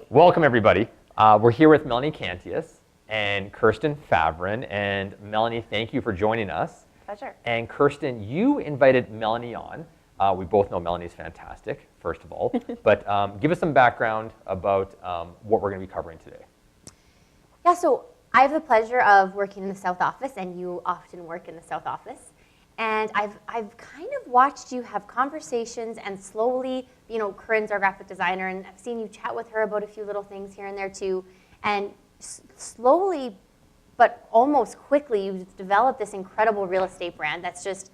Welcome, everybody. We're here with Melanie Cantius and Kirsten Favren. And Melanie, thank you for joining us. Pleasure. And Kirsten, you invited Melanie on. We both know Melanie's fantastic, first of all. But give us some background about what we're going to be covering today. Yeah, so I have the pleasure of working in the South Office, and you often work in the South Office. And I've kind of watched you have conversations and slowly, you know, Corinne's our graphic designer, and I've seen you chat with her about a few little things here and there too. And slowly, but almost quickly, you've developed this incredible real estate brand that's just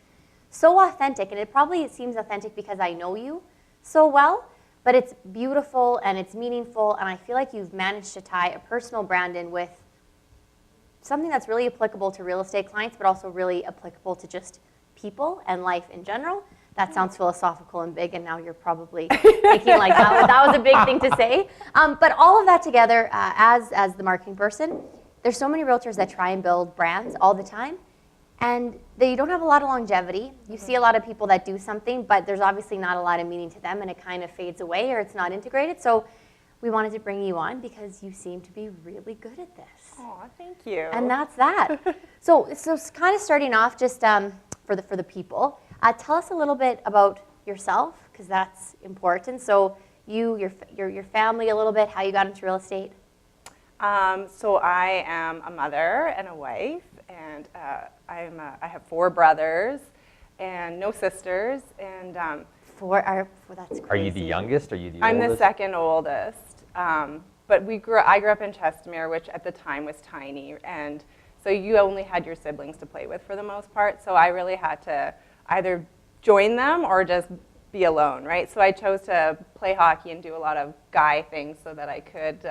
so authentic. And it probably seems authentic because I know you so well, but it's beautiful and it's meaningful. And I feel like you've managed to tie a personal brand in with something that's really applicable to real estate clients, but also really applicable to just people and life in general. That sounds philosophical and big, and now you're probably thinking like that was a big thing to say. But all of that together, as the marketing person, there's so many realtors that try and build brands all the time, and they don't have a lot of longevity. You see a lot of people that do something, but there's obviously not a lot of meaning to them, and it kind of fades away or it's not integrated. So we wanted to bring you on because you seem to be really good at this. Oh, thank you. And that's that. So kind of starting off just for the people, tell us a little bit about yourself, because that's important. So your family a little bit, how you got into real estate. So I am a mother and a wife, and I have 4 brothers and no sisters. And that's crazy. Are you the youngest? Are you the I'm oldest? the second oldest. But I grew up in Chestermere, which at the time was tiny, and so you only had your siblings to play with for the most part. So I really had to either join them or just be alone, right? So I chose to play hockey and do a lot of guy things so that I could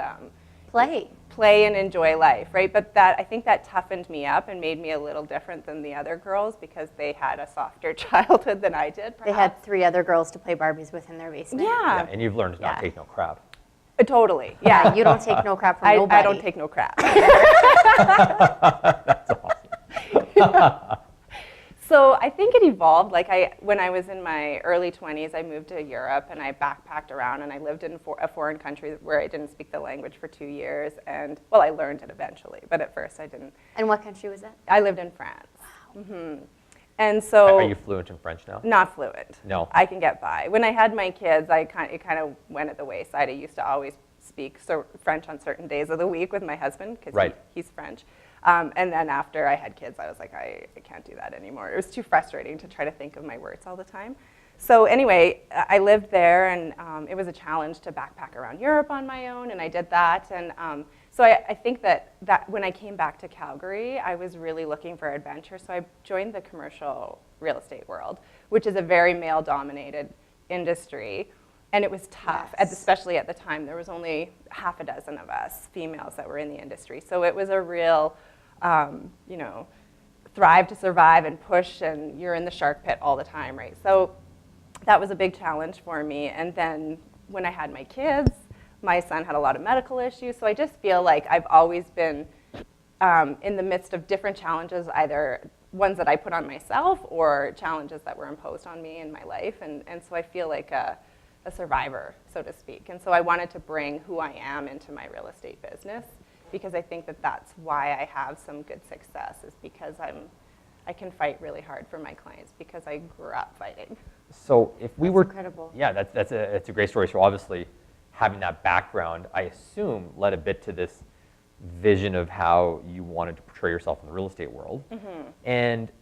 play and enjoy life, right? But I think that toughened me up and made me a little different than the other girls because they had a softer childhood than I did, perhaps. They had 3 other girls to play Barbies with in their basement. Yeah. And you've learned to not take no crap. Totally, yeah. You don't take no crap from nobody. I don't take no crap. That's awesome. So I think it evolved. When I was in my early 20s, I moved to Europe and I backpacked around and I lived in a foreign country where I didn't speak the language for 2 years. And well, I learned it eventually, but at first I didn't. And what country was that? I lived in France. Wow. Mm-hmm. And so. Are you fluent in French now? Not fluent. No. I can get by. When I had my kids, it kind of went at the wayside. I used to always speak French on certain days of the week with my husband because he's French. And then after I had kids, I was like, I can't do that anymore. It was too frustrating to try to think of my words all the time. So anyway, I lived there, and it was a challenge to backpack around Europe on my own, and I did that. And so I think that when I came back to Calgary, I was really looking for adventure. So I joined the commercial real estate world, which is a very male-dominated industry. And it was tough, especially at the time. There was only half a dozen of us females that were in the industry. So it was a real, thrive to survive and push, and you're in the shark pit all the time, right? So that was a big challenge for me. And then when I had my kids, my son had a lot of medical issues. So I just feel like I've always been in the midst of different challenges, either ones that I put on myself or challenges that were imposed on me in my life. And so I feel like a survivor, so to speak. And so I wanted to bring who I am into my real estate business, because I think that that's why I have some good success, is because I can fight really hard for my clients because I grew up fighting. So if we were incredible. Yeah, that's a great story. So obviously having that background, I assume, led a bit to this vision of how you wanted to portray yourself in the real estate world. Mm-hmm. And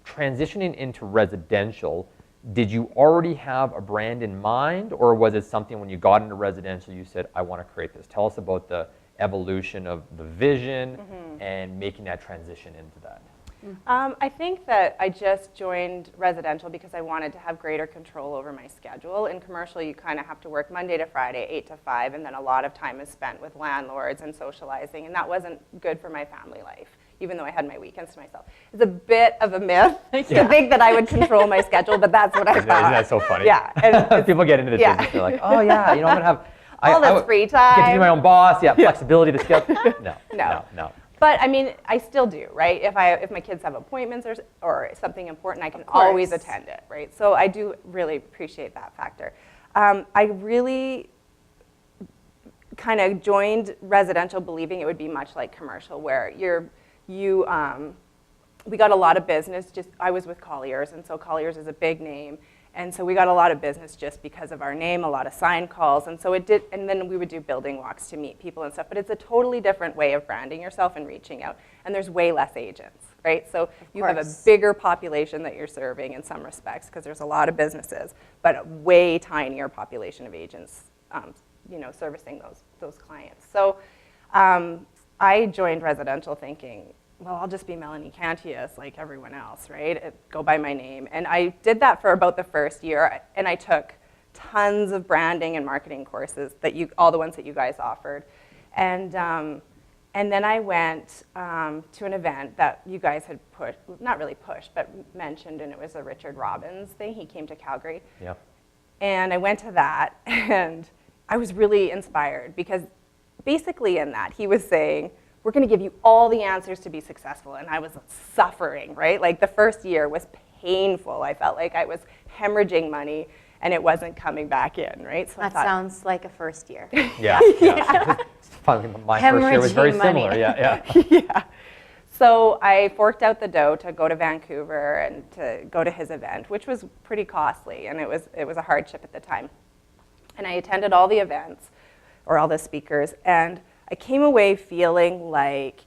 transitioning into residential, did you already have a brand in mind, or was it something when you got into residential you said, I want to create this? Tell us about the evolution of the vision and making that transition into that. I think that I just joined residential because I wanted to have greater control over my schedule. In commercial, you kind of have to work Monday to Friday, 8 to 5, and then a lot of time is spent with landlords and socializing, and that wasn't good for my family life, even though I had my weekends to myself. It's a bit of a myth to think that I would control my schedule, but that's what I thought. Isn't that so funny? Yeah. And people get into the business, they're like, oh yeah, I'm going to have all this free time. Get to be my own boss, flexibility to skip. No. But I mean, I still do, right? If my kids have appointments or something important, I can always attend it, right? So I do really appreciate that factor. I really kind of joined residential believing it would be much like commercial, where we got a lot of business. I was with Colliers, and so Colliers is a big name. And so we got a lot of business just because of our name, a lot of sign calls, and so it did. And then we would do building walks to meet people and stuff. But it's a totally different way of branding yourself and reaching out. And there's way less agents, right? So you have a bigger population that you're serving in some respects because there's a lot of businesses, but a way tinier population of agents, servicing those clients. So I joined residential thinking, well, I'll just be Melanie Cantius like everyone else, right? Go by my name. And I did that for about the first year, and I took tons of branding and marketing courses, all the ones that you guys offered. And then I went to an event that you guys had not really pushed, but mentioned, and it was a Richard Robbins thing. He came to Calgary. Yeah. And I went to that, and I was really inspired because basically in that, he was saying, we're going to give you all the answers to be successful. And I was suffering, right? Like the first year was painful. I felt like I was hemorrhaging money and it wasn't coming back in, right? So that sounds like a first year. Yeah. My first year was very similar. Yeah. Yeah. So I forked out the dough to go to Vancouver and to go to his event, which was pretty costly, and it was a hardship at the time. And I attended all the events, or all the speakers, and I came away feeling like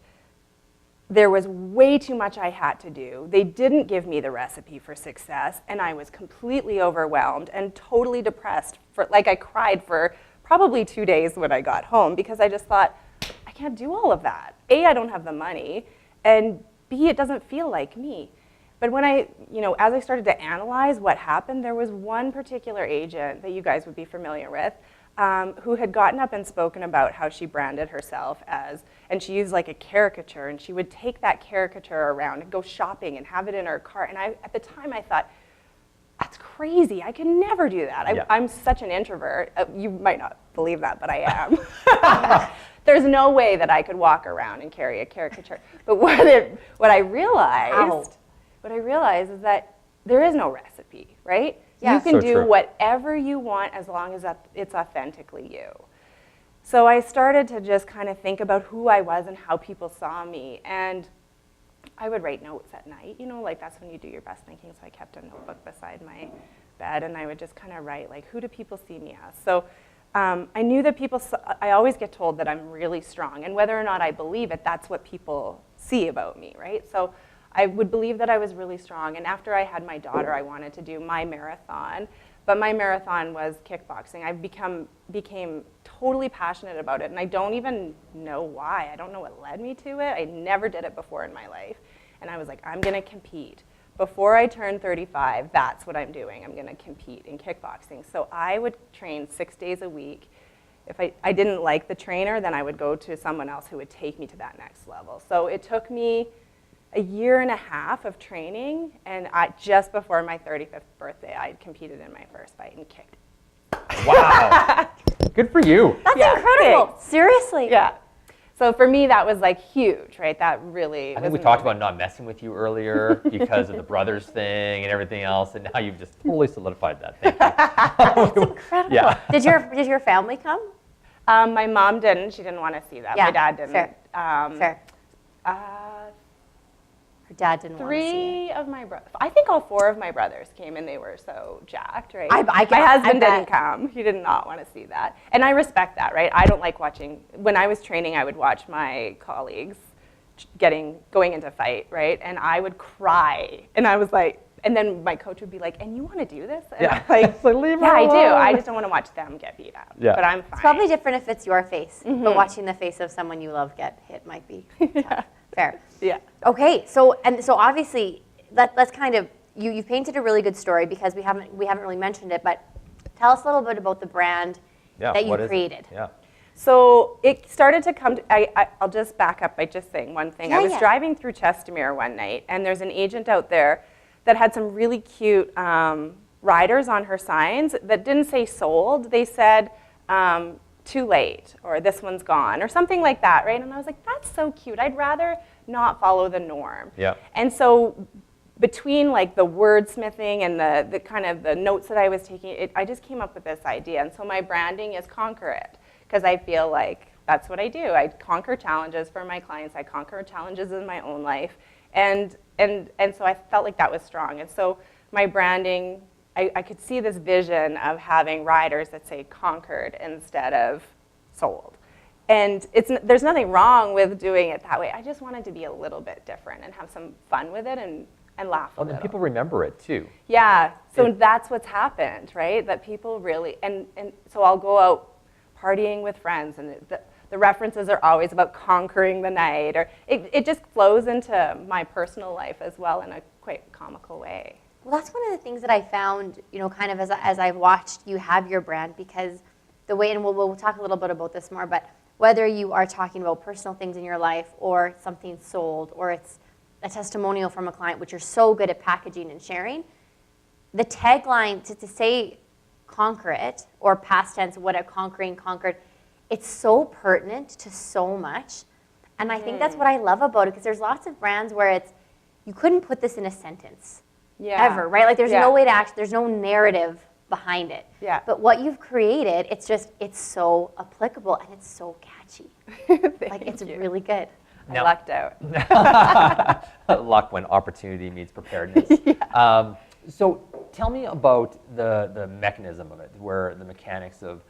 there was way too much I had to do. They didn't give me the recipe for success, and I was completely overwhelmed and totally depressed. I cried for probably 2 days when I got home because I just thought, I can't do all of that. A, I don't have the money, and B, it doesn't feel like me. But when as I started to analyze what happened, there was one particular agent that you guys would be familiar with who had gotten up and spoken about how she branded herself and she used like a caricature, and she would take that caricature around and go shopping and have it in her cart. And at the time I thought, that's crazy, I can never do that. I'm such an introvert. You might not believe that, but I am. There's no way that I could walk around and carry a caricature. But what I realized is that there is no recipe, right? Yeah. You can do whatever you want as long as it's authentically you. So I started to just kind of think about who I was and how people saw me. And I would write notes at night, like that's when you do your best thinking. So I kept a notebook beside my bed, and I would just kind of write, like, who do people see me as? So I knew that I always get told that I'm really strong. And whether or not I believe it, that's what people see about me, right? So I would believe that I was really strong. And after I had my daughter, I wanted to do my marathon. But my marathon was kickboxing. I became totally passionate about it. And I don't even know why. I don't know what led me to it. I never did it before in my life. And I was like, I'm going to compete. Before I turn 35, that's what I'm doing. I'm going to compete in kickboxing. So I would train 6 days a week. If I didn't like the trainer, then I would go to someone else who would take me to that next level. So it took me a year and a half of training, and just before my 35th birthday, I competed in my first fight and kicked. Wow. Good for you. That's incredible. Thanks. Seriously. Yeah. So for me, that was like huge, right? That really I think we talked about not messing with you earlier because of the brothers thing and everything else, and now you've just totally solidified that. Thank you. That's incredible. Yeah. Did your family come? My mom didn't. She didn't want to see that. Yeah, my dad didn't. Fair. Fair. Her dad didn't want to see it. 3 of my brothers. I think all 4 of my brothers came, and they were so jacked, right? My husband didn't come. He did not want to see that. And I respect that, right? I don't like watching. When I was training, I would watch my colleagues going into fight, right? And I would cry. And I was like, and then my coach would be like, and you want to do this? And Yeah. I'm like, So leave her yeah, I alone. do. I just don't want to watch them get beat up. Yeah. But I'm fine. It's probably different if it's your face, but watching the face of someone you love get hit might be tough. Fair. Yeah. Okay, so obviously let's kind of you've painted a really good story because we haven't really mentioned it, but tell us a little bit about the brand that you created. Yeah. So it started to come to, I'll just back up by just saying one thing. Yeah, I was driving through Chestermere one night, and there's an agent out there that had some really cute riders on her signs that didn't say sold. They said too late, or this one's gone, or something like that, right? And I was like, that's so cute. I'd rather not follow the norm. Yeah. And so between like the wordsmithing and the kind of the notes that I was taking, I just came up with this idea. And so my branding is Conquer It, because I feel like that's what I do. I conquer challenges for my clients. I conquer challenges in my own life. And so I felt like that was strong. And so my branding, I could see this vision of having riders that say conquered instead of sold. And there's nothing wrong with doing it that way. I just wanted to be a little bit different and have some fun with it and laugh a little. And people remember it too. Yeah, so that's what's happened, right? That people really, and so I'll go out partying with friends, and the references are always about conquering the night, or it just flows into my personal life as well in a quite comical way. Well, that's one of the things that I found, kind of as I've watched you have your brand, because the way, and we'll talk a little bit about this more, but whether you are talking about personal things in your life or something sold, or it's a testimonial from a client, which you're so good at packaging and sharing, the tagline to say conquer it, or past tense, what a conquered, it's so pertinent to so much. And I think that's what I love about it, because there's lots of brands where you couldn't put this in a sentence. Yeah. Ever, right? Like there's no way to there's no narrative behind it. Yeah. But what you've created, it's so applicable and it's so catchy. Like it's really good. I lucked out. Luck when opportunity meets preparedness. Yeah. So tell me about the mechanism of it, where the mechanics of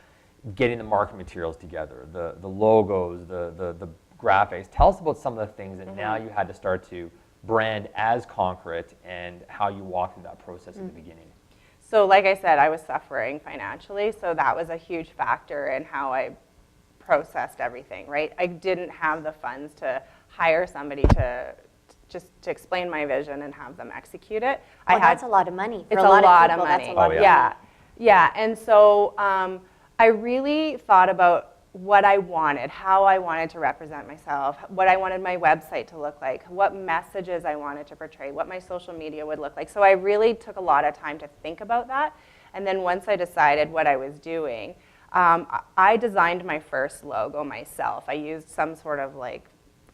getting the marketing materials together, the logos, the graphics. Tell us about some of the things that now you had to start to brand as Conquer It, and how you walked through that process at the beginning. So like I said, I was suffering financially, so that was a huge factor in how I processed everything, right? I didn't have the funds to hire somebody to explain my vision and have them execute it. Well, that's a lot of money. For a lot of people, money. That's a lot of money. Yeah. And so I really thought about what I wanted, how I wanted to represent myself, what I wanted my website to look like, what messages I wanted to portray, what my social media would look like. So I really took a lot of time to think about that. And then once I decided what I was doing, I designed my first logo myself. I used some sort of like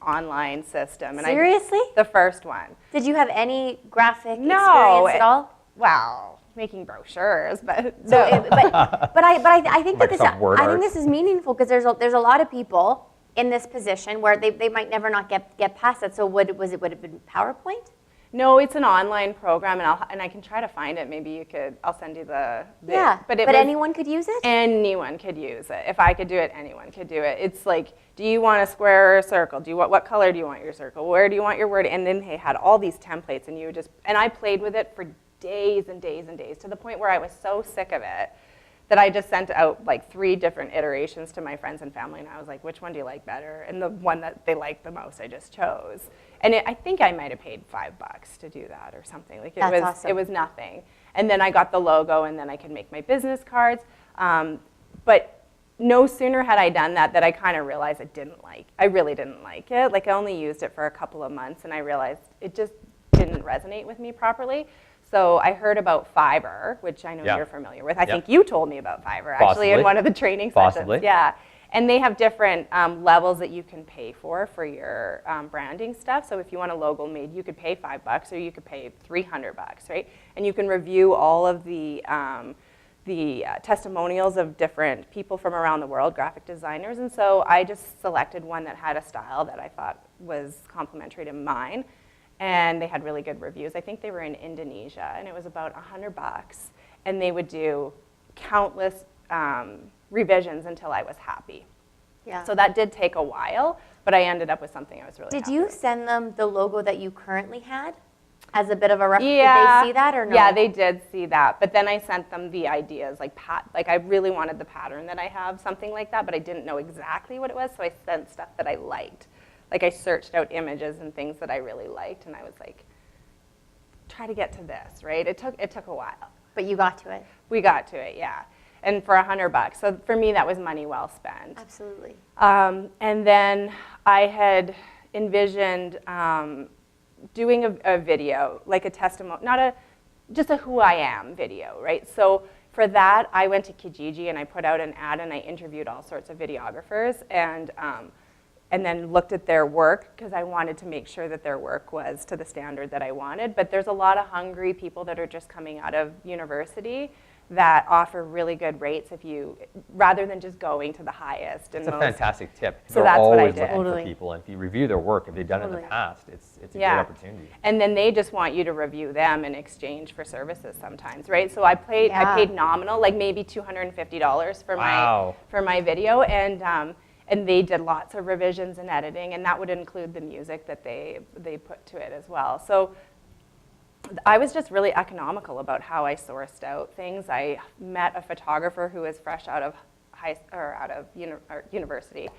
online system. And Seriously? The first one. Did you have any graphic experience at all? Well, making brochures, but so no. but I think that Microsoft I think this is meaningful, because there's a lot of people in this position where they might never not get past it. So would it have been PowerPoint? No, it's an online program, and I can try to find it. Maybe I'll send you the yeah. But anyone could use it? Anyone could use it. If I could do it, anyone could do it. It's like, do you want a square or a circle? What color do you want your circle? Where do you want your word? And then they had all these templates, and I played with it for days and days and days, to the point where I was so sick of it that I just sent out like 3 different iterations to my friends and family, and I was like, which one do you like better? And the one that they liked the most, I just chose. And I think I might have paid $5 to do that or something. Like Awesome. It was nothing. And then I got the logo, and then I could make my business cards. But no sooner had I done that I kind of realized I really didn't like it. Like I only used it for a couple of months, and I realized it just didn't resonate with me properly. So I heard about Fiverr, which I know you're familiar with. I think you told me about Fiverr, actually, in one of the training sessions. Yeah. And they have different levels that you can pay for your branding stuff. So if you want a logo made, you could pay $5 or you could pay $300, right? And you can review all of the testimonials of different people from around the world, graphic designers. And so I just selected one that had a style that I thought was complementary to mine. And they had really good reviews. I think they were in Indonesia, and it was about $100. And they would do countless revisions until I was happy. Yeah. So that did take a while, but I ended up with something I was really happy Did you with. send them the logo that you currently had as a bit of a reference? Yeah. Did they see that or no? Yeah, they did see that. But then I sent them the ideas, like I really wanted the pattern that I have, something like that, but I didn't know exactly what it was, so I sent stuff that I liked. Like I searched out images and things that I really liked, and I was like, try to get to this, right? It took a while. But you got to it. We got to it, yeah. And for $100. So for me, that was money well spent. Absolutely. And then I had envisioned doing a video, like a testimony, just a who I am video, right? So for that, I went to Kijiji and I put out an ad and I interviewed all sorts of videographers and then looked at their work because I wanted to make sure that their work was to the standard that I wanted. But there's a lot of hungry people that are just coming out of university that offer really good rates rather than just going to the highest. It's a fantastic tip. So They're that's what I always did. looking for people, and if you review their work, if they've done it in the past, it's a great opportunity. And then they just want you to review them in exchange for services sometimes, right? So I paid nominal, like maybe $250 for my video, and they did lots of revisions and editing, and that would include the music that they put to it as well. So I was just really economical about how I sourced out things. I met a photographer who was fresh out of university,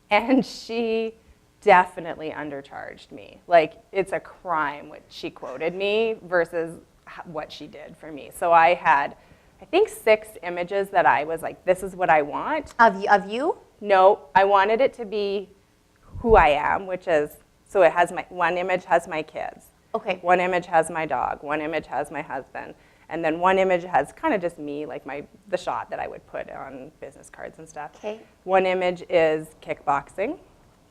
and she definitely undercharged me. Like, it's a crime what she quoted me versus what she did for me. So I had, I think, 6 images that I was like, this is what I want. Of you? No, I wanted it to be who I am, which is, so it has one image has my kids. Okay. One image has my dog, one image has my husband, and then one image has kind of just me, like the shot that I would put on business cards and stuff. Okay. One image is kickboxing.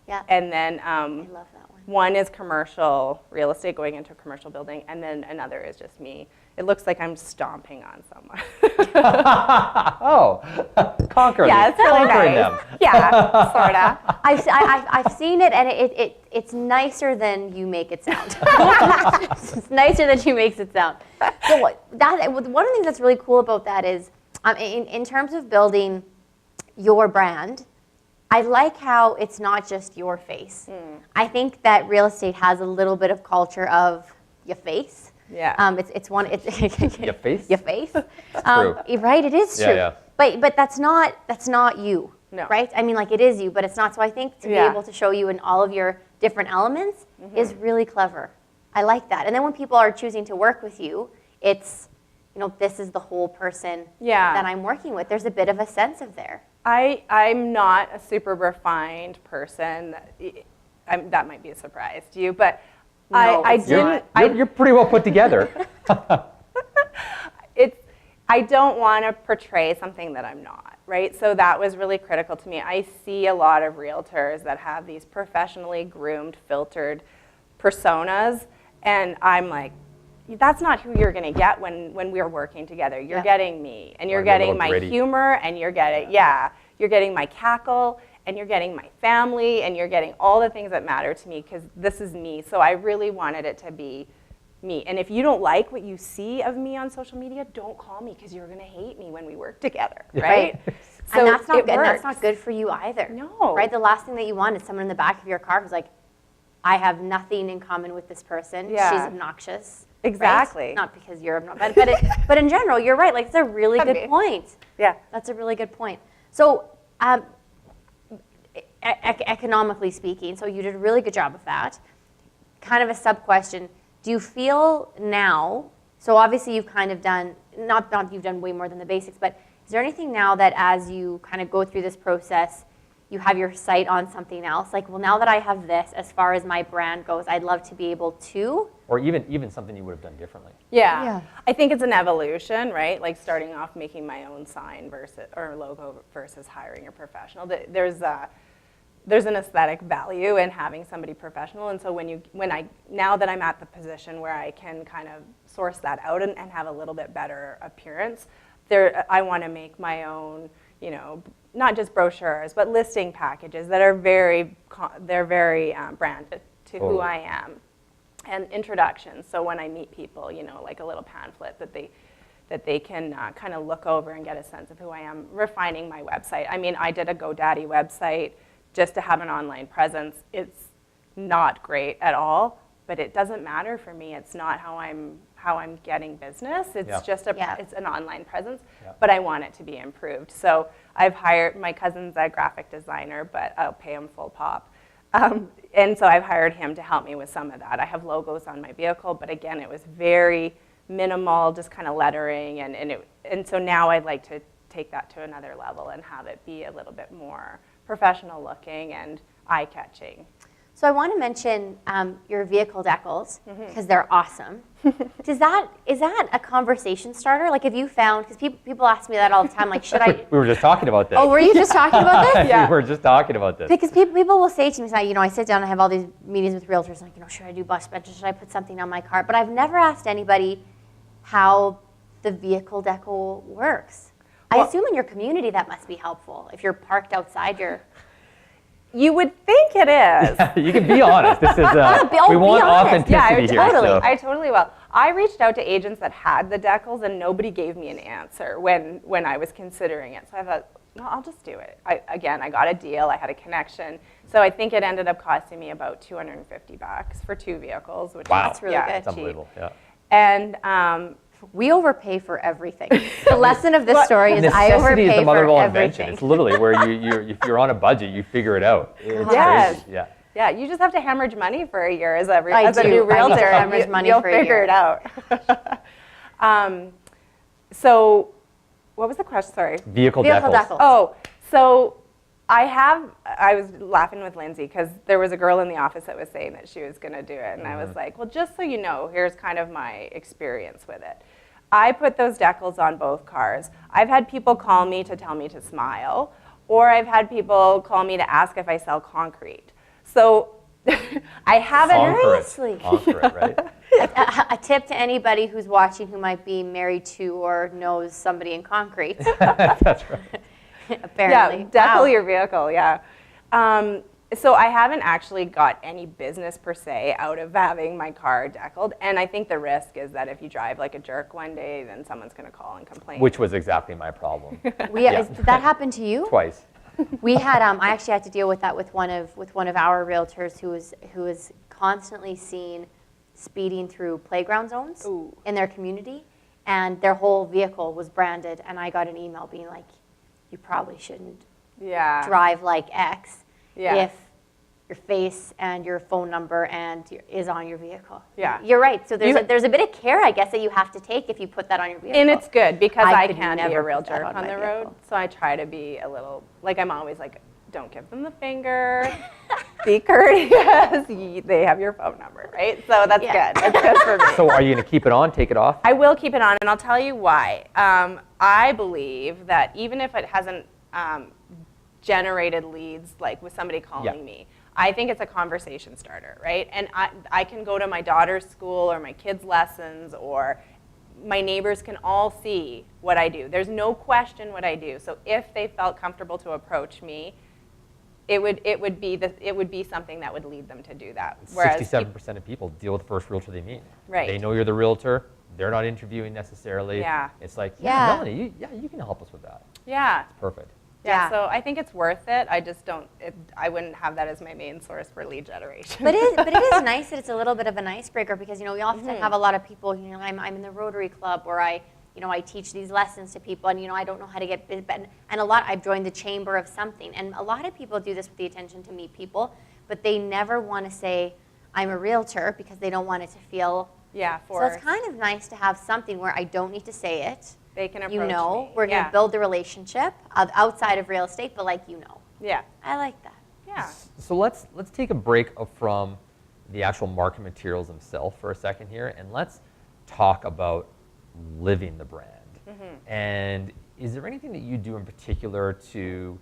Yeah. And then I love that one. one is commercial real estate, going into a commercial building, and then another is just me. It looks like I'm stomping on someone. Oh, conquer Yeah, it's really conquering nice. them. Yeah, sort of. I've seen it, and it's nicer than you make it sound. It's nicer than she makes it sound. So one of the things that's really cool about that is, in terms of building your brand, I like how it's not just your face. I think that real estate has a little bit of culture of your face. Yeah. It's Your face? Your face. True. Right, it is true. Yeah. But that's not you. No. Right? I mean, like, it is you, but it's not. So I think to be able to show you in all of your different elements is really clever. I like that. And then when people are choosing to work with you, it's, this is the whole person that I'm working with. There's a bit of a sense of there. I'm not a super refined person. That might be a surprise to you, but No, I it's didn't. You're pretty well put together. I don't want to portray something that I'm not, right? So that was really critical to me. I see a lot of realtors that have these professionally groomed, filtered personas, and I'm like, that's not who you're going to get when we're working together. You're getting me, and you're getting my humor, and you're getting you're getting my cackle, and you're getting my family, and you're getting all the things that matter to me, because this is me. So I really wanted it to be me. And if you don't like what you see of me on social media, don't call me, because you're going to hate me when we work together, right? So and that's not good. Works. That's not good for you either. No. Right? The last thing that you want is someone in the back of your car who's like, I have nothing in common with this person. Yeah. She's obnoxious. Exactly. Right? Not because you're obnoxious, but in general, you're right. Like, it's a really good point. Yeah. That's a really good point. So, economically speaking, so you did a really good job of that. Kind of a sub-question, do you feel now, so obviously you've kind of done, not you've done way more than the basics, but is there anything now that as you kind of go through this process, you have your sight on something else? Like, well, now that I have this, as far as my brand goes, I'd love to be able to. Or even something you would have done differently. Yeah. I think it's an evolution, right? Like starting off making my own sign or logo versus hiring a professional. There's an aesthetic value in having somebody professional, and so now that I'm at the position where I can kind of source that out and have a little bit better appearance, I want to make my own, not just brochures, but listing packages that are very branded to who I am, and introductions. So when I meet people, like a little pamphlet that they can kind of look over and get a sense of who I am. Refining my website. I mean, I did a GoDaddy website just to have an online presence. It's not great at all, but it doesn't matter for me. It's not how I'm getting business. It's just it's an online presence, but I want it to be improved. So I've hired, my cousin's a graphic designer, but I'll pay him full pop. And so I've hired him to help me with some of that. I have logos on my vehicle, but again, it was very minimal, just kind of lettering, and so now I'd like to take that to another level and have it be a little bit more professional looking and eye-catching. So I want to mention your vehicle decals because they're awesome. Is that a conversation starter? Like, have you found, because people ask me that all the time, like, should I? We were just talking about this. Oh, were you just talking about this? Yeah. We were just talking about this. Because people will say to me, I sit down and have all these meetings with realtors, like, should I do bus benches? Should I put something on my car? But I've never asked anybody how the vehicle decal works. I assume in your community that must be helpful if you're parked outside your. You would think it is. You can be honest. This is we want authenticity Yeah, here. I totally will. I reached out to agents that had the decals, and nobody gave me an answer when I was considering it. So I thought, well, I'll just do it. I got a deal. I had a connection. So I think it ended up costing me about $250 for 2 vehicles, which Wow. That's really good. That's unbelievable. Yeah. And We overpay for everything. The lesson of this story is I Necessity is overpay the mother of for all everything. invention. It's literally where if you're on a budget, you figure it out. It's Yes. crazy. Yeah. yeah, you just have to hemorrhage money for a year as a I new do. I need to realtor. hemorrhage money you'll for a figure year. it out. So what was the question? Sorry. Vehicle Vehicle decals. decals. Oh, so I was laughing with Lindsay because there was a girl in the office that was saying that she was going to do it. And I was like, well, just so you know, here's kind of my experience with it. I put those decals on both cars. I've had people call me to tell me to smile, or I've had people call me to ask if I sell concrete. So I haven't. Seriously. Conquer it, right? A tip to anybody who's watching who might be married to or knows somebody in concrete. That's right. Apparently. Yeah, decal Wow. your vehicle, yeah. So I haven't actually got any business per se out of having my car decaled, and I think the risk is that if you drive like a jerk one day, then someone's going to call and complain. Which was exactly my problem. Did that happen to you? Twice. We had I actually had to deal with that with one of our realtors who was constantly seen speeding through playground zones Ooh. in their community, and their whole vehicle was branded, and I got an email being like, you probably shouldn't Yeah. drive like X Yeah. if your face and your phone number is on your vehicle. Yeah. You're right. So You- there's a bit of care, I guess, that you have to take if you put that on your vehicle. And it's good because I I could can be never a real put that jerk on on my the road, vehicle. so I try to be a little, like I'm always like, don't give them the finger, be courteous, they have your phone number, right? So that's Yeah. good, it's good for me. So are you going to keep it on, take it off? I will keep it on, and I'll tell you why. I believe that even if it hasn't generated leads, like with somebody calling me, I think it's a conversation starter, right? And I can go to my daughter's school or my kids' lessons, or my neighbors can all see what I do. There's no question what I do. So if they felt comfortable to approach me, it would be something that would lead them to do that. Whereas 67% of people deal with the first realtor they meet. Right. They know you're the realtor. They're not interviewing necessarily. Yeah. It's like, Yeah. Melanie, you can help us with that. yeah. Perfect. Yeah. So I think it's worth it. I just don't. I wouldn't have that as my main source for lead generation. But it is nice that it's a little bit of an icebreaker because we often have a lot of people. I'm in the Rotary Club, or I teach these lessons to people, and I don't know how to get and I've joined the chamber of something, and a lot of people do this with the intention to meet people, but they never want to say I'm a realtor because they don't want it to feel. Yeah. So it's kind of nice to have something where I don't need to say it. They can approach me. We're going to build the relationship outside of real estate, but Yeah. I like that. Yeah. So let's take a break from the actual market materials themselves for a second here, and let's talk about living the brand. And is there anything that you do in particular to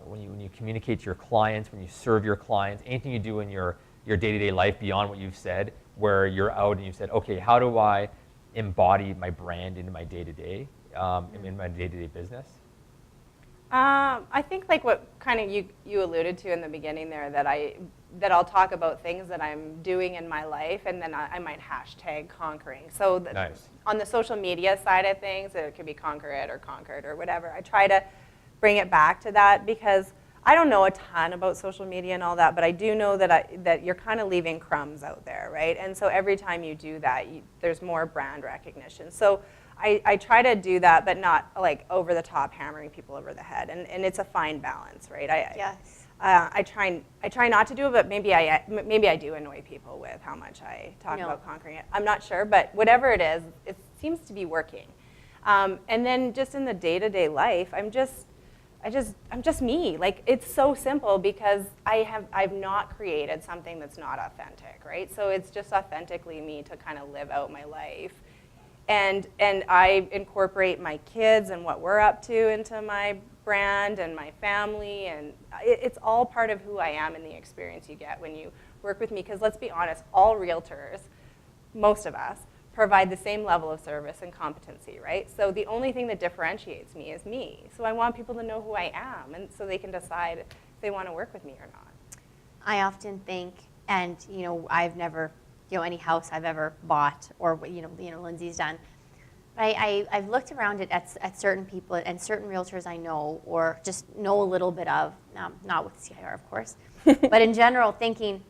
when you communicate to your clients, when you serve your clients, anything you do in your day-to-day life beyond what you've said, where you're out and you've said, okay, how do I embody my brand into my day-to-day, in my day-to-day business? I think like what kind of you alluded to in the beginning there, that I'll talk about things that I'm doing in my life, and then I might hashtag conquering. So Nice. On the social media side of things, it could be conquer it or conquered or whatever. I try to bring it back to that because I don't know a ton about social media and all that, but I do know that you're kind of leaving crumbs out there, right? And so every time you do that, there's more brand recognition. So I try to do that, but not like over the top, hammering people over the head. And it's a fine balance, right? Yes. I try not to do it, but maybe I do annoy people with how much I talk about conquering it. I'm not sure, but whatever it is, it seems to be working. And then just in the day-to-day life, I'm just me. Like, it's so simple because I've not created something that's not authentic, right? So it's just authentically me to kind of live out my life. And I incorporate my kids and what we're up to into my brand and my family, and it's all part of who I am and the experience you get when you work with me. Because let's be honest, all realtors, most of us, provide the same level of service and competency, right? So the only thing that differentiates me is me. So I want people to know who I am, and so they can decide if they want to work with me or not. I often think, and I've never, any house I've ever bought, or Lindsay's done. I've looked around at certain people and certain realtors I know, or just know a little bit of, not with CIR of course, but in general, thinking,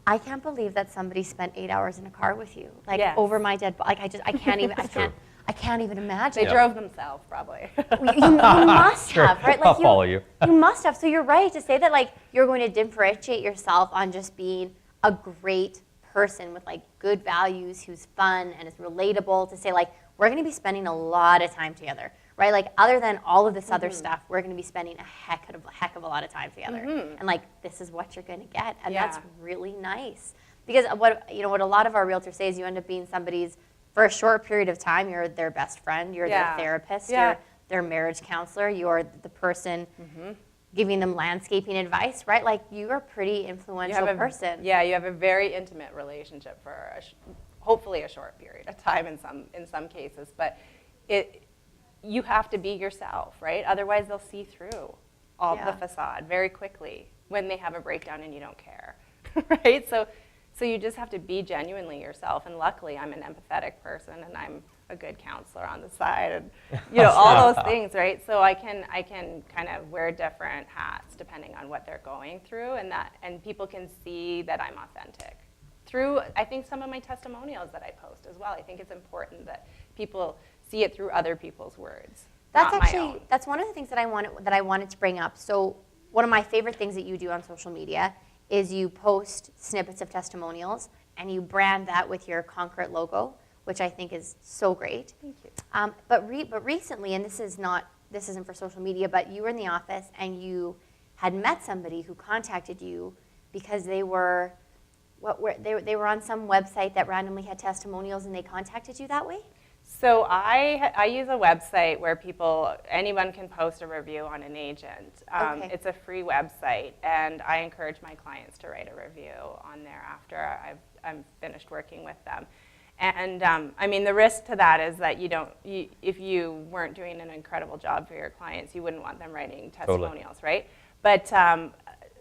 I can't believe that somebody spent 8 hours in a car with you, like over my dead body. Like I can't even, I can't even imagine. They drove themselves, probably. You must have, right? Like I'll follow you. You must have. So you're right to say that, like, you're going to differentiate yourself on just being a great person with like good values, who's fun and is relatable, to say like, we're going to be spending a lot of time together, right? Like, other than all of this other stuff, we're going to be spending a heck of a lot of time together. And like, this is what you're going to get, and that's really nice. Because what a lot of our realtors say is you end up being somebody's, for a short period of time, you're their best friend, you're their therapist, you're their marriage counselor, you're the person giving them landscaping advice, right? Like, you're a pretty influential person. Yeah, you have a very intimate relationship for hopefully a short period of time in some cases, but you have to be yourself, right? Otherwise they'll see through all the facade very quickly when they have a breakdown and you don't care, right? So you just have to be genuinely yourself, and luckily I'm an empathetic person and I'm a good counselor on the side, and all those things, right? So I can kind of wear different hats depending on what they're going through, and people can see that I'm authentic through, I think, some of my testimonials that I post as well. I think it's important that people see it through other people's words. That's one of the things that I wanted to bring up. So one of my favorite things that you do on social media is you post snippets of testimonials and you brand that with your Concrete logo, which I think is so great. Thank you. But recently, and this isn't for social media, but you were in the office and you had met somebody who contacted you because they were on some website that randomly had testimonials, and they contacted you that way? So I use a website where anyone can post a review on an agent. It's a free website, and I encourage my clients to write a review on there after I'm finished working with them. And I mean, the risk to that is that if you weren't doing an incredible job for your clients, you wouldn't want them writing testimonials, right? But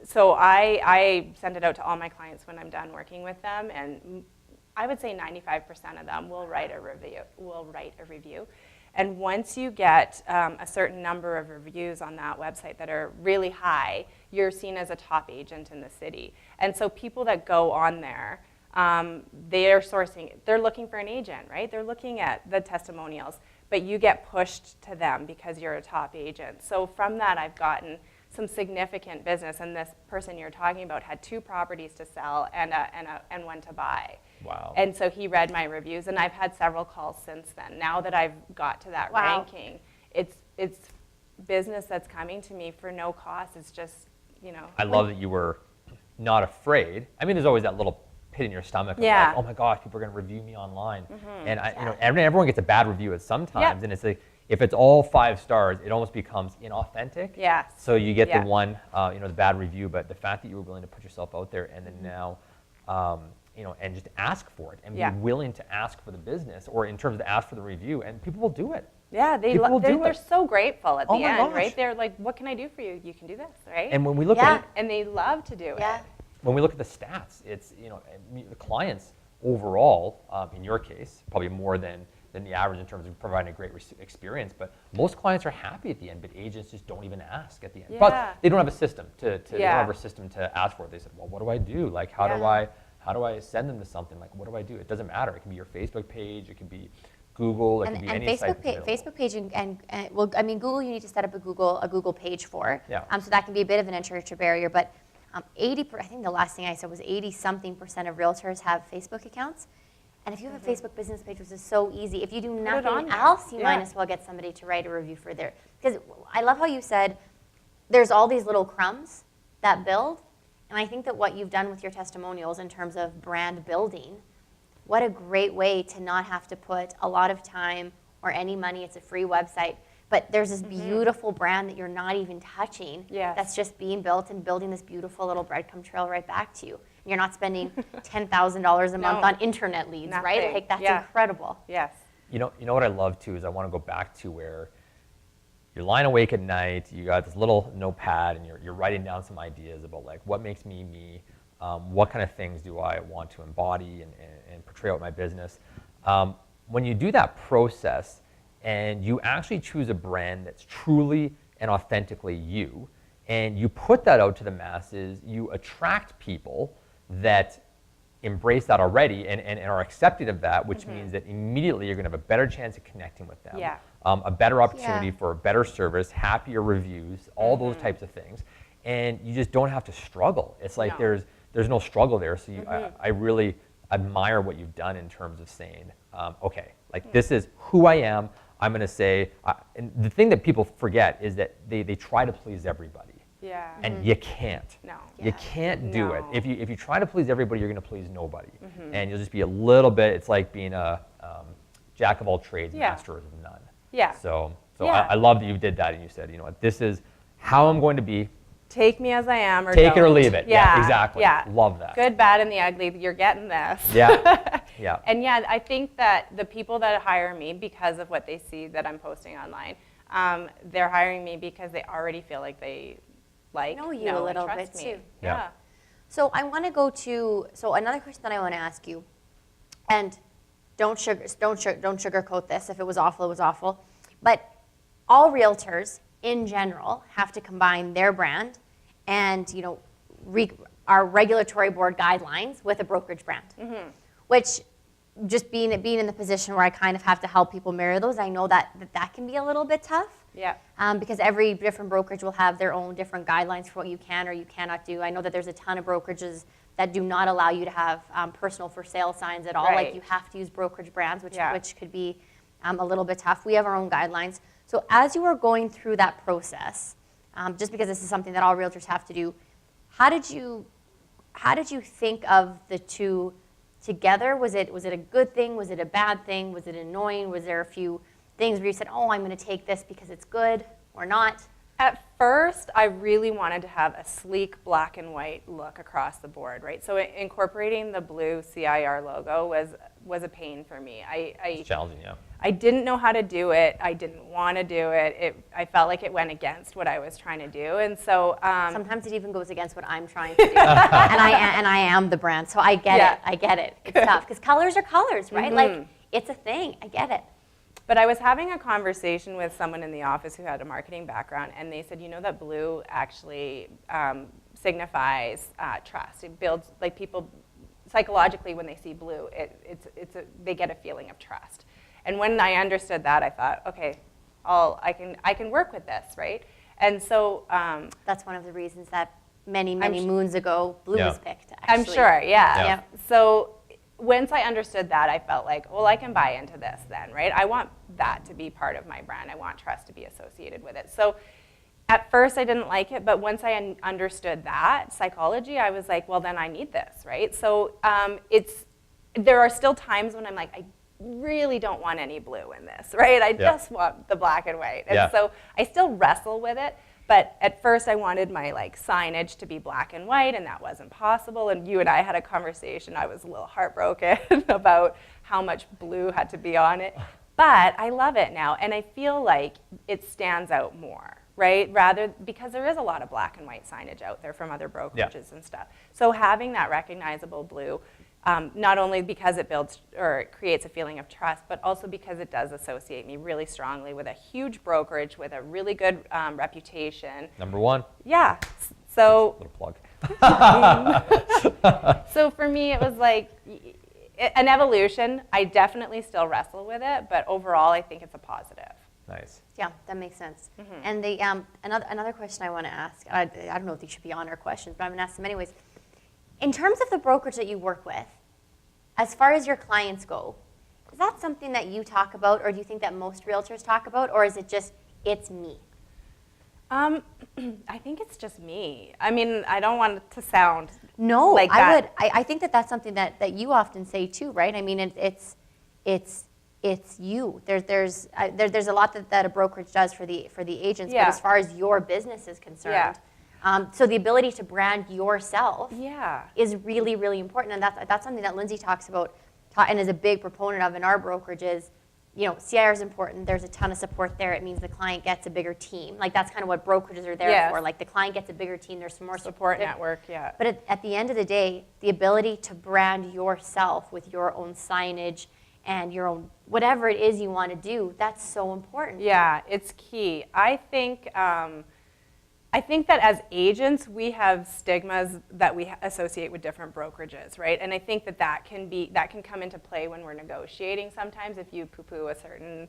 so I send it out to all my clients when I'm done working with them, and I would say 95% of them will write a review. And once you get a certain number of reviews on that website that are really high, you're seen as a top agent in the city. And so people that go on there, they're looking for an agent, right? They're looking at the testimonials, but you get pushed to them because you're a top agent. So from that, I've gotten some significant business, and this person you're talking about had 2 properties to sell and 1 to buy. Wow. And so he read my reviews, and I've had several calls since then. Now that I've got to that ranking, it's business that's coming to me for no cost. It's just, I love that you were not afraid. I mean, there's always that little pit in your stomach of like, oh my gosh, people are going to review me online. And everyone gets a bad review at sometimes, and it's like, if it's all 5 stars, it almost becomes inauthentic. Yes. So you get the one, the bad review, but the fact that you were willing to put yourself out there, and then now, and just ask for it, and be willing to ask for the business, or in terms of ask for the review, and people will do it. Yeah, they're so grateful at the end, right? They're like, what can I do for you? You can do this, right? And when we look at, and they love to do it. When we look at the stats, it's, the clients overall, in your case, probably more than the average in terms of providing a great experience, but most clients are happy at the end, but agents just don't even ask at the end. But they don't have a system they don't have a system to ask for it. They said, well, what do I do? Like, how do I send them to something? Like, what do I do? It doesn't matter. It can be your Facebook page, it can be Google, it can be any site. Facebook page and well, I mean, Google, you need to set up a Google page for. So that can be a bit of an entry barrier, but I think the last thing I said was 80-something% of realtors have Facebook accounts. And if you have a Facebook business page, which is so easy, if you do it nothing on there. else, you Yeah. might as well get somebody to write a review for there. Because I love how you said there's all these little crumbs that build. And I think that what you've done with your testimonials in terms of brand building, what a great way to not have to put a lot of time or any money. It's a free website. But there's this beautiful brand that you're not even touching. Yes. That's just being built and building this beautiful little breadcrumb trail right back to you. You're not spending $10,000 a month No. on internet leads, Nothing. right? Like that's Yeah. incredible. Yes. You know what I love too is I want to go back to where you're lying awake at night, you got this little notepad, and you're writing down some ideas about like what makes me me, what kind of things do I want to embody and portray out my business. When you do that process and you actually choose a brand that's truly and authentically you, and you put that out to the masses, you attract people that embrace that already and are accepting of that, which means that immediately you're going to have a better chance of connecting with them, Yeah. A better opportunity Yeah. for a better service, happier reviews, all those types of things, and you just don't have to struggle. It's like No. there's no struggle there. So I really admire what you've done in terms of saying, okay, like this is who I am. I'm going to say, and the thing that people forget is that they try to please everybody. Yeah. And you can't. No. You Yeah. can't do it. No. If you try to please everybody, you're going to please nobody. And you'll just be a little bit, it's like being a jack of all trades, Yeah. master of none. Yeah. So Yeah. I love that you did that and you said, you know what, this is how I'm going to be. Take me as I am or Take it or don't. leave it. Yeah, exactly. Yeah. Love that. Good, bad, and the ugly. You're getting this. Yeah. Yeah. And yeah, I think that the people that hire me because of what they see that I'm posting online, they're hiring me because they already feel like they Know you a and little trust bit me. too. Yeah. So I want to go to, so another question that I want to ask you, and don't sugarcoat this. If it was awful, it was awful. But all realtors in general have to combine their brand and our regulatory board guidelines with a brokerage brand, which just being in the position where I kind of have to help people mirror those, I know that can be a little bit tough. Yeah. Because every different brokerage will have their own different guidelines for what you can or you cannot do. I know that there's a ton of brokerages that do not allow you to have personal for sale signs at all. Right. Like you have to use brokerage brands, which Yeah. could be a little bit tough. We have our own guidelines. So as you were going through that process, just because this is something that all realtors have to do, how did you think of the two together? Was it a good thing? Was it a bad thing? Was it annoying? Was there a few things where you said, oh, I'm going to take this because it's good or not? At first, I really wanted to have a sleek black and white look across the board, right? So incorporating the blue CIR logo was a pain for me. It's challenging, yeah. I didn't know how to do it. I didn't want to do it. I felt like it went against what I was trying to do, and so Sometimes it even goes against what I'm trying to do, and I am the brand, so I get Yeah. it. I get it. It's tough because colors are colors, right? Like it's a thing. I get it. But I was having a conversation with someone in the office who had a marketing background, and they said, you know, that blue actually signifies trust. It builds, like people psychologically when they see blue, they get a feeling of trust. And when I understood that, I thought, okay, I can work with this, right? And so That's one of the reasons that many moons ago blue was picked. Actually. I'm sure, yeah. Yeah. So once I understood that, I felt like, well, I can buy into this then, right? I want that to be part of my brand. I want trust to be associated with it. So at first I didn't like it, but once I understood that psychology, I was like, well, then I need this, right? So there are still times when I'm like, I really don't want any blue in this, right? I just want the black and white. And so I still wrestle with it. But at first I wanted my signage to be black and white, and that wasn't possible. And you and I had a conversation. I was a little heartbroken about how much blue had to be on it. But I love it now, and I feel like it stands out more, right? Because there is a lot of black and white signage out there from other brokerages and stuff. So having that recognizable blue, not only because it builds or it creates a feeling of trust, but also because it does associate me really strongly with a huge brokerage with a really good reputation. Number one. Yeah. So Little plug. So for me, it was like an evolution. I definitely still wrestle with it, but overall, I think it's a positive. Nice. Yeah, that makes sense. And the another question I want to ask, I don't know if these should be honor questions, but I'm going to ask them anyways. In terms of the brokerage that you work with, As far as your clients go, is that something that you talk about, or do you think that most realtors talk about, or is it just, it's me? I think it's just me. I mean, I don't want it to sound No, like I that. would. I think that that's something that you often say too, right? I mean, it's you. There's a lot that a brokerage does for the agents, Yeah. but as far as your business is concerned, so the ability to brand yourself is really, really important, and that's something that Lindsay talks about and is a big proponent of in our brokerages. You know, CIR is important. There's a ton of support there. It means the client gets a bigger team. Like, that's kind of what brokerages are there for. Like, the client gets a bigger team. There's some more support network, yeah. But at the end of the day, the ability to brand yourself with your own signage and your own, whatever it is you want to do, that's so important. Yeah, it's key. I think that as agents, we have stigmas that we associate with different brokerages, right? And I think that can come into play when we're negotiating sometimes. If you poo-poo a certain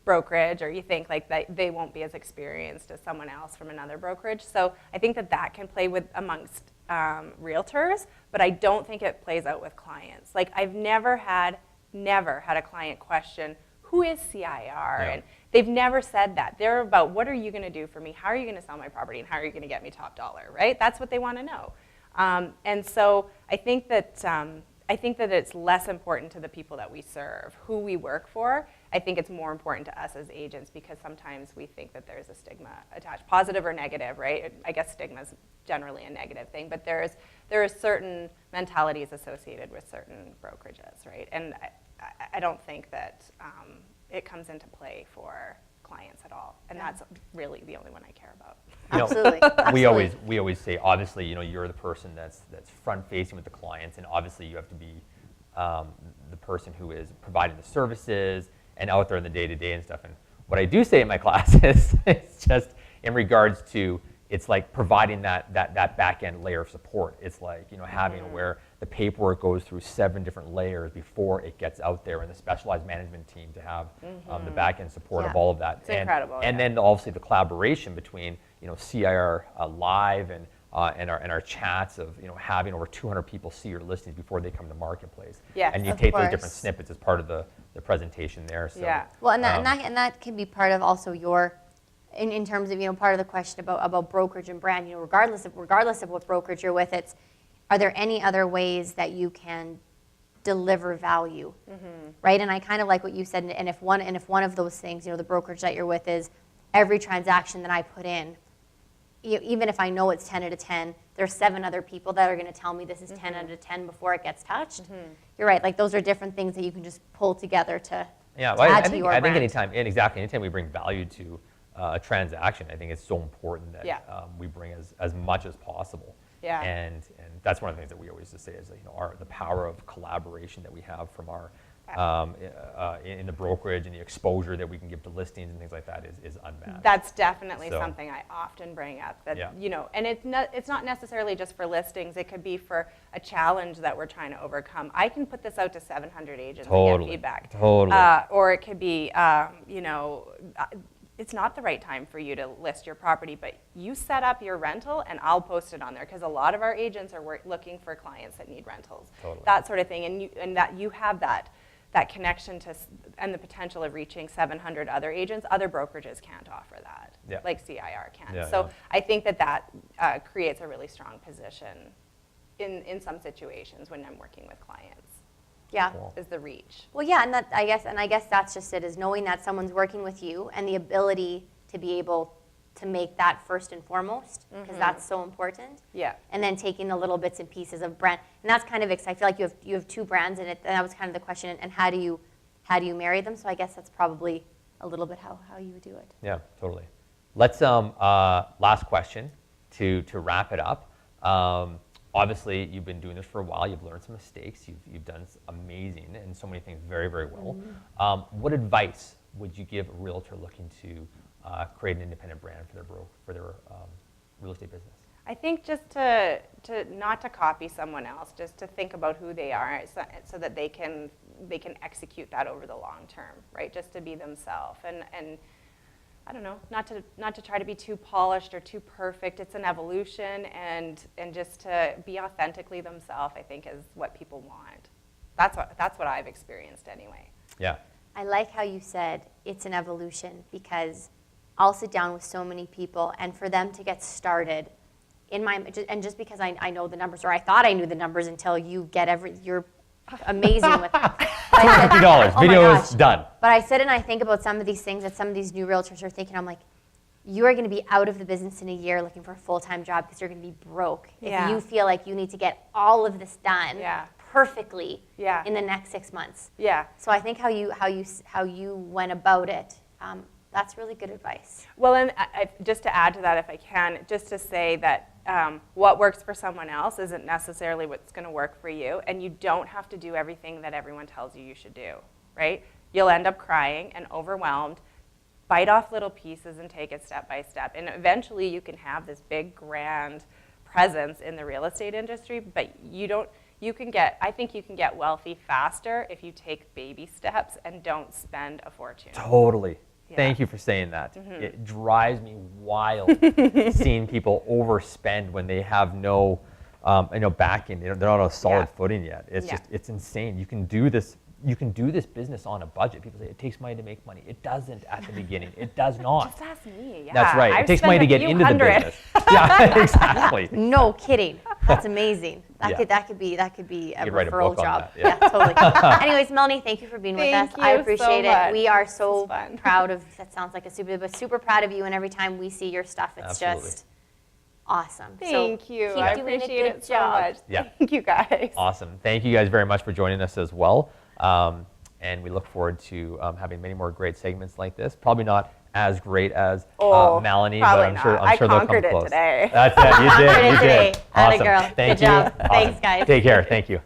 brokerage, or you think like that they won't be as experienced as someone else from another brokerage. So I think that can play with amongst realtors, but I don't think it plays out with clients. Like, I've never had a client question, who is CIR? Yeah. And they've never said that. They're about, what are you going to do for me? How are you going to sell my property? And how are you going to get me top dollar, right? That's what they want to know. And so I think that it's less important to the people that we serve, who we work for. I think it's more important to us as agents, because sometimes we think that there's a stigma attached, positive or negative, right? I guess stigma is generally a negative thing, but there are certain mentalities associated with certain brokerages, right? And I don't think that it comes into play for clients at all, and that's really the only one I care about. You know, Absolutely. we always say, obviously, you know, you're the person that's front facing with the clients, and obviously you have to be the person who is providing the services and out there in the day-to-day and stuff. And what I do say in my classes is just in regards to, it's like providing that back end layer of support. It's like, you know, having where the paperwork goes through 7 different layers before it gets out there, and the specialized management team to have the back end support of all of that. It's incredible. And then obviously the collaboration between, you know, CIR Live and our chats of, you know, having over 200 people see your listings before they come to marketplace. Yes, and you of take course. those different snippets as part of the presentation there. So, Yeah. Well, and that can be part of also your, in terms of, you know, part of the question about brokerage and brand. You know, regardless of what brokerage you're with, it's, are there any other ways that you can deliver value, right? And I kind of like what you said. And if one of those things, you know, the brokerage that you're with is every transaction that I put in, even if I know it's 10 out of 10, there's 7 other people that are going to tell me this is 10 out of 10 before it gets touched. You're right. Like, those are different things that you can just pull together to yeah, to well, add I to your think brand. anytime we bring value to a transaction, I think it's so important that we bring as much as possible. Yeah. And that's one of the things that we always just say is, you know, the power of collaboration that we have from our in the brokerage, and the exposure that we can give to listings and things like that is unmatched. That's definitely So- something I often bring up. That Yeah. you know, and it's not necessarily just for listings. It could be for a challenge that we're trying to overcome. I can put this out to 700 agents and Totally. get feedback. Totally. Or it could be, you know, it's not the right time for you to list your property, but you set up your rental and I'll post it on there, because a lot of our agents are looking for clients that need rentals. Totally. That sort of thing, and that you have that connection to and the potential of reaching 700 other agents. Other brokerages can't offer that, like CIR can. Yeah, so yeah. I think that creates a really strong position in some situations when I'm working with clients. Yeah. Cool. Is the reach. Well, yeah, and I guess that's just it, is knowing that someone's working with you and the ability to be able to make that first and foremost, because that's so important. Yeah. And then taking the little bits and pieces of brand, and that's kind of exciting. I feel like you have 2 brands in it, and that was kind of the question. And how do you marry them? So I guess that's probably a little bit how you would do it. Yeah, totally. Let's last question to wrap it up. Obviously, you've been doing this for a while. You've learned some mistakes. You've done amazing and so many things very, very well. What advice would you give a realtor looking to create an independent brand for their real estate business? I think just to not to copy someone else, just to think about who they are, so that they can execute that over the long term, right? Just to be themselves, and I don't know, not to try to be too polished or too perfect. It's an evolution, and just to be authentically themselves, I think, is what people want. That's what I've experienced anyway. Yeah. I like how you said it's an evolution, because I'll sit down with so many people, and for them to get started and just because I know the numbers, or I thought I knew the numbers until you get you're amazing with them. $50, Oh my video gosh. is done. But I sit and I think about some of these things that some of these new realtors are thinking. I'm like, you are going to be out of the business in a year looking for a full-time job because you're going to be broke. Yeah. If you feel like you need to get all of this done perfectly in the next 6 months. Yeah. So I think how you went about it, that's really good advice. Well, and just to add to that, if I can, just to say that what works for someone else isn't necessarily what's going to work for you, and you don't have to do everything that everyone tells you should do, right? You'll end up crying and overwhelmed. Bite off little pieces and take it step by step, and eventually you can have this big, grand presence in the real estate industry. But I think you can get wealthy faster if you take baby steps and don't spend a fortune. Totally. Yeah. Thank you for saying that. It drives me wild seeing people overspend when they have no backing. They're not on a solid footing yet. It's just, it's insane. You can do this business on a budget. People say it takes money to make money. It doesn't at the beginning. It does not. Just ask me. Yeah. That's right. I've It takes spent money to a get few into the hundred. business. Yeah, exactly. No kidding. That's amazing. That could be a could write a referral book on job. that, Yeah, totally. Anyways, Melanie, thank you for being with us. Thank I you appreciate so it. much. We are This so was fun. proud of. That sounds like super proud of you. And every time we see your stuff, it's Absolutely. just awesome. Thank you. Keep I doing a appreciate good it so job. much. Yeah. Thank you, guys. Awesome. Thank you guys very much for joining us as well. And we look forward to having many more great segments like this. Probably not as great as Melanie, but I'm sure they'll come conquered it close. today. That's it. You did. Conquered it You today. did. Awesome. Atta girl. Thank Good you. job. Awesome. Thanks, guys. Take care. Thank you.